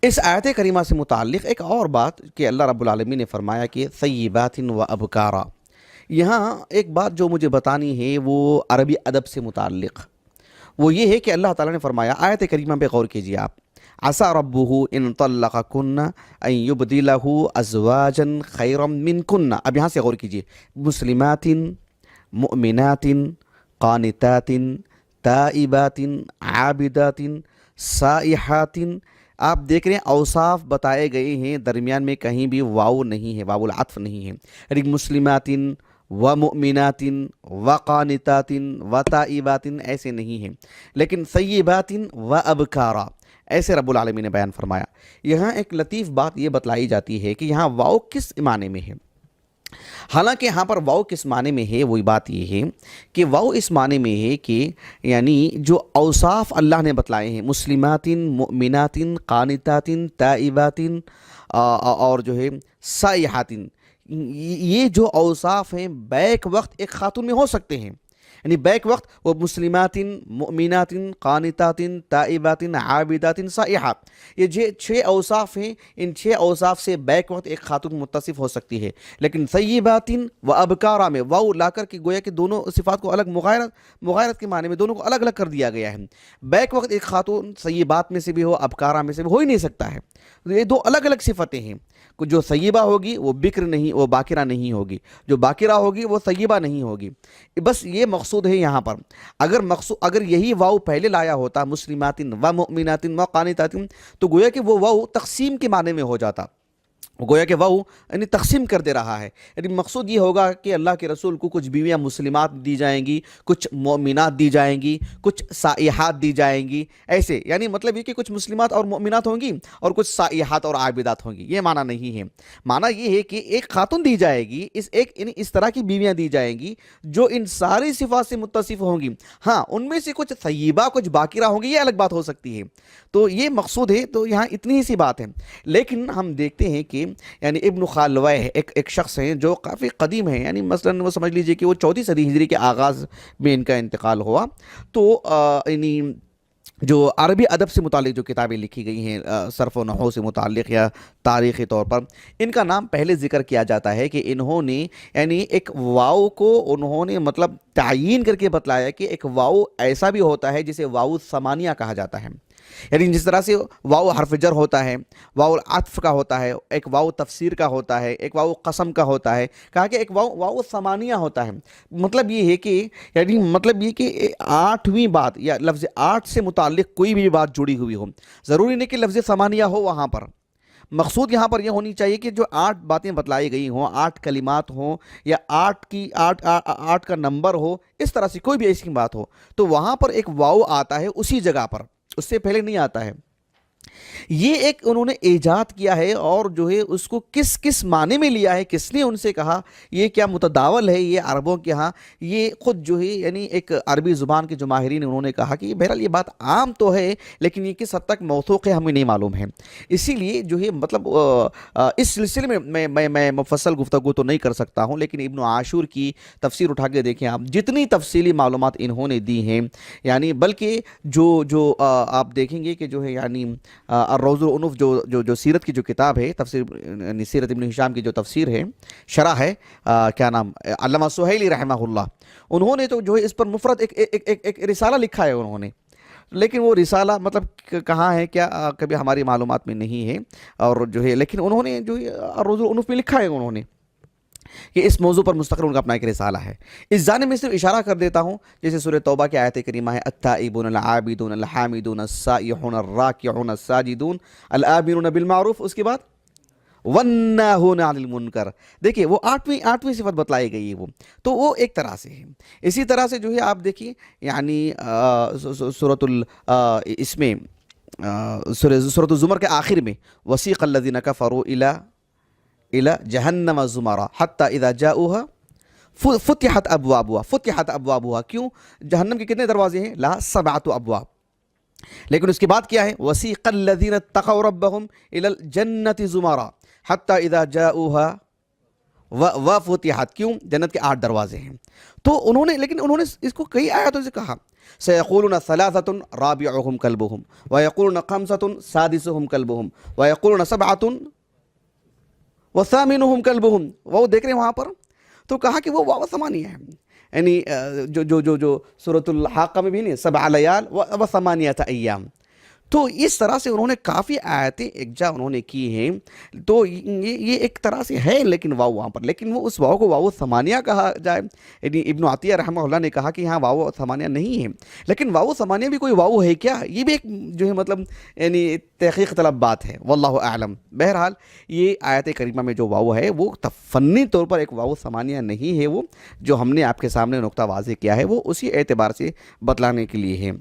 اس آیت کریمہ سے متعلق ایک اور بات کہ اللہ رب العالمین نے فرمایا کہ طیبات و ابکارا، یہاں ایک بات جو مجھے بتانی ہے وہ عربی ادب سے متعلق، وہ یہ ہے کہ اللہ تعالیٰ نے فرمایا، آیت کریمہ پہ غور کیجیے آپ، عسى ربه ان طلقكن ان يبدله ازواجا خيرا منكن، اب یہاں سے غور کیجیے، مسلمات مؤمنات قانتات تائبات عابدات سائحات، آپ دیکھ رہے ہیں اوصاف بتائے گئے ہیں، درمیان میں کہیں بھی واو نہیں ہے، واو العطف نہیں ہے، یعنی مسلمات و مؤمنات و قانتات و تائبات ایسے نہیں ہیں، لیکن طیبات و ابکارا ایسے رب العالمین نے بیان فرمایا۔ یہاں ایک لطیف بات یہ بتلائی جاتی ہے کہ یہاں واو کس معنی میں ہے، حالانکہ یہاں پر واو کس معنی میں ہے، وہی بات یہ ہے کہ واو اس معنی میں ہے کہ یعنی جو اوصاف اللہ نے بتلائے ہیں، مسلمات مؤمنات قانتات تائبات اور جو ہے سائحات، یہ جو اوصاف ہیں بیک وقت ایک خاتون میں ہو سکتے ہیں، یعنی بیک وقت وہ مسلمات مؤمنات قانتات تائبات عابدات سائحات، یہ 6 اوصاف ہیں، ان 6 اوصاف سے بیک وقت ایک خاتون متصف ہو سکتی ہے، لیکن طیبات و ابکارا میں واو لا کر کے گویا کہ دونوں صفات کو الگ مغایرت کے معنی میں دونوں کو الگ الگ کر دیا گیا ہے۔ بیک وقت ایک خاتون طیبات میں سے بھی ہو، ابکارا میں سے بھی ہو ہی نہیں سکتا ہے، یہ 2 الگ الگ صفتیں ہیں، جو طیبہ ہوگی وہ بکر نہیں، وہ باکرہ نہیں ہوگی، جو باکرہ ہوگی وہ طیبہ نہیں ہوگی، بس یہ مقصود ہے یہاں پر۔ اگر یہی واو پہلے لایا ہوتا، مسلمات و مؤمنات و قانتات، تو گویا کہ وہ واو تقسیم کے معنی میں ہو جاتا، گویا کہ وہ یعنی تقسیم کر دے رہا ہے، یعنی مقصود یہ ہوگا کہ اللہ کے رسول کو کچھ بیویاں مسلمات دی جائیں گی، کچھ مومنات دی جائیں گی، کچھ سائحات دی جائیں گی، ایسے یعنی مطلب یہ کہ کچھ مسلمات اور مومنات ہوں گی اور کچھ سائحات اور عابدات ہوں گی، یہ معنی نہیں ہے۔ معنی یہ ہے کہ ایک خاتون دی جائے گی، یعنی اس طرح کی بیویاں دی جائیں گی جو ان ساری صفات سے متصف ہوں گی، ہاں ان میں سے کچھ طیبہ کچھ باکرہ ہوں گی، یہ الگ بات ہو سکتی ہے، تو یہ مقصود ہے، تو یہاں اتنی ہی سی بات ہے۔ لیکن ہم دیکھتے ہیں کہ یعنی ابن خالوہ ایک شخص ہیں جو کافی قدیم ہیں، یعنی مثلا وہ سمجھ لیجئے کہ وہ 4 صدی ہجری کے آغاز میں ان کا انتقال ہوا، تو یعنی جو عربی ادب سے متعلق جو کتابیں لکھی گئی ہیں صرف و نحو سے متعلق یا تاریخی طور پر، ان کا نام پہلے ذکر کیا جاتا ہے کہ انہوں نے یعنی ایک واو کو انہوں نے مطلب تعیین کر کے بتلایا کہ ایک واو ایسا بھی ہوتا ہے جسے واو ثمانیہ کہا جاتا ہے، یعنی جس طرح سے واو حرف جر ہوتا ہے، واو عطف کا ہوتا ہے، ایک واو تفسیر کا ہوتا ہے، ایک واو قسم کا ہوتا ہے، کہا کہ ایک واو ثمانیہ ہوتا ہے، مطلب یہ ہے کہ یعنی مطلب یہ کہ 8ویں بات یا لفظ 8 سے متعلق کوئی بھی بات جڑی ہوئی ہو، ضروری نہیں کہ لفظ ثمانیہ ہو وہاں پر، مقصود یہاں پر یہ ہونی چاہیے کہ جو 8 باتیں بتلائی گئی ہوں، 8 کلمات ہوں یا 8 کا نمبر ہو، اس طرح سے کوئی بھی ایسی بات ہو تو وہاں پر ایک واو آتا ہے اسی جگہ پر، اس سے پہلے نہیں آتا ہے۔ یہ ایک انہوں نے ایجاد کیا ہے، اور جو ہے اس کو کس معنی میں لیا ہے، کس نے ان سے کہا، یہ کیا متداول ہے یہ عربوں کے ہاں، یہ خود جو ہے یعنی ایک عربی زبان کے جو ماہرین انہوں نے کہا کہ بہرحال یہ بات عام تو ہے لیکن یہ کس حد تک موثوق ہے ہمیں نہیں معلوم ہے، اسی لیے جو ہے مطلب اس سلسلے میں میں مفصل گفتگو تو نہیں کر سکتا ہوں، لیکن ابن عاشور کی تفسیر اٹھا کے دیکھیں آپ، جتنی تفصیلی معلومات انہوں نے دی ہیں، یعنی بلکہ جو آپ دیکھیں گے کہ جو ہے یعنی الروض العنف جو سیرت کی جو کتاب ہے، تفسیر یعنی سیرت ابن ہشام کی جو تفسیر ہے، شرح ہے، کیا نام، علامہ سہیلی رحمہ اللہ، انہوں نے تو جو ہے اس پر مفرد ایک رسالہ لکھا ہے انہوں نے، لیکن وہ رسالہ مطلب کہاں ہے کیا کبھی ہماری معلومات میں نہیں ہے، اور جو ہے لیکن انہوں نے جو الروض العنف میں لکھا ہے انہوں نے کہ اس موضوع پر مستقل ان کا اپنا ایک رسالہ ہے۔ اس جانب میں صرف اشارہ کر دیتا ہوں، جیسے سورہ توبہ کی آیت کریمہ ہے، التائبون العابدون الحامدون السائحون الراکعون الساجدون الآمرون بالمعروف، اس کے بعد والناہون عن المنکر، دیکھیں وہ آٹھویں صفت بتلائی گئی ہے، وہ تو وہ ایک طرح سے ہے۔ اسی طرح سے جو ہے آپ دیکھیے یعنی اس میں سورۃ الزمر کے آخر میں، وسیق الذین کفروا الى جہنم زمرا حتی اذا جاؤها فتحت ابوابها، کیوں؟ جہنم کے کتنے دروازے ہیں؟ لا 7 ابواب، لیکن اس کے بعد کیا ہے؟ وسیق الذین اتقوا ربهم الى الجنة زمرا حتی اذا جاؤها و فتحت، کیوں؟ جنت کے 8 دروازے ہیں. تو انہوں نے، لیکن انہوں نے اس کو کئی آیاتوں سے کہا. سیقولون ثلاثۃ رابعهم کلبهم ویقولون خمسۃ سادسهم کلبهم ویقولون سبعۃ وثامنهم کلبهم. وہ دیکھ رہے ہیں وہاں پر، تو کہا کہ وہ واو ثمانیہ ہے، یعنی جو سورۃ الحاقہ میں بھی نہیں، 7 لیال و 8 ایام. تو اس طرح سے انہوں نے کافی آیتیں یکجا انہوں نے کی ہیں. تو یہ ایک طرح سے ہے لیکن واو وہاں پر، لیکن وہ اس واو کو واو ثمانیہ کہا جائے. یعنی ابن عطیہ رحمہ اللہ نے کہا کہ ہاں واو ثمانیہ نہیں ہے، لیکن واو ثمانیہ بھی کوئی واو ہے کیا؟ یہ بھی ایک جو ہے مطلب یعنی تحقیق طلب بات ہے، واللہ اعلم. بہرحال یہ آیت کریمہ میں جو واو ہے وہ فنی طور پر ایک واو ثمانیہ نہیں ہے، وہ جو ہم نے آپ کے سامنے نقطہ واضح کیا ہے وہ اسی اعتبار سے بتلانے کے لیے ہے.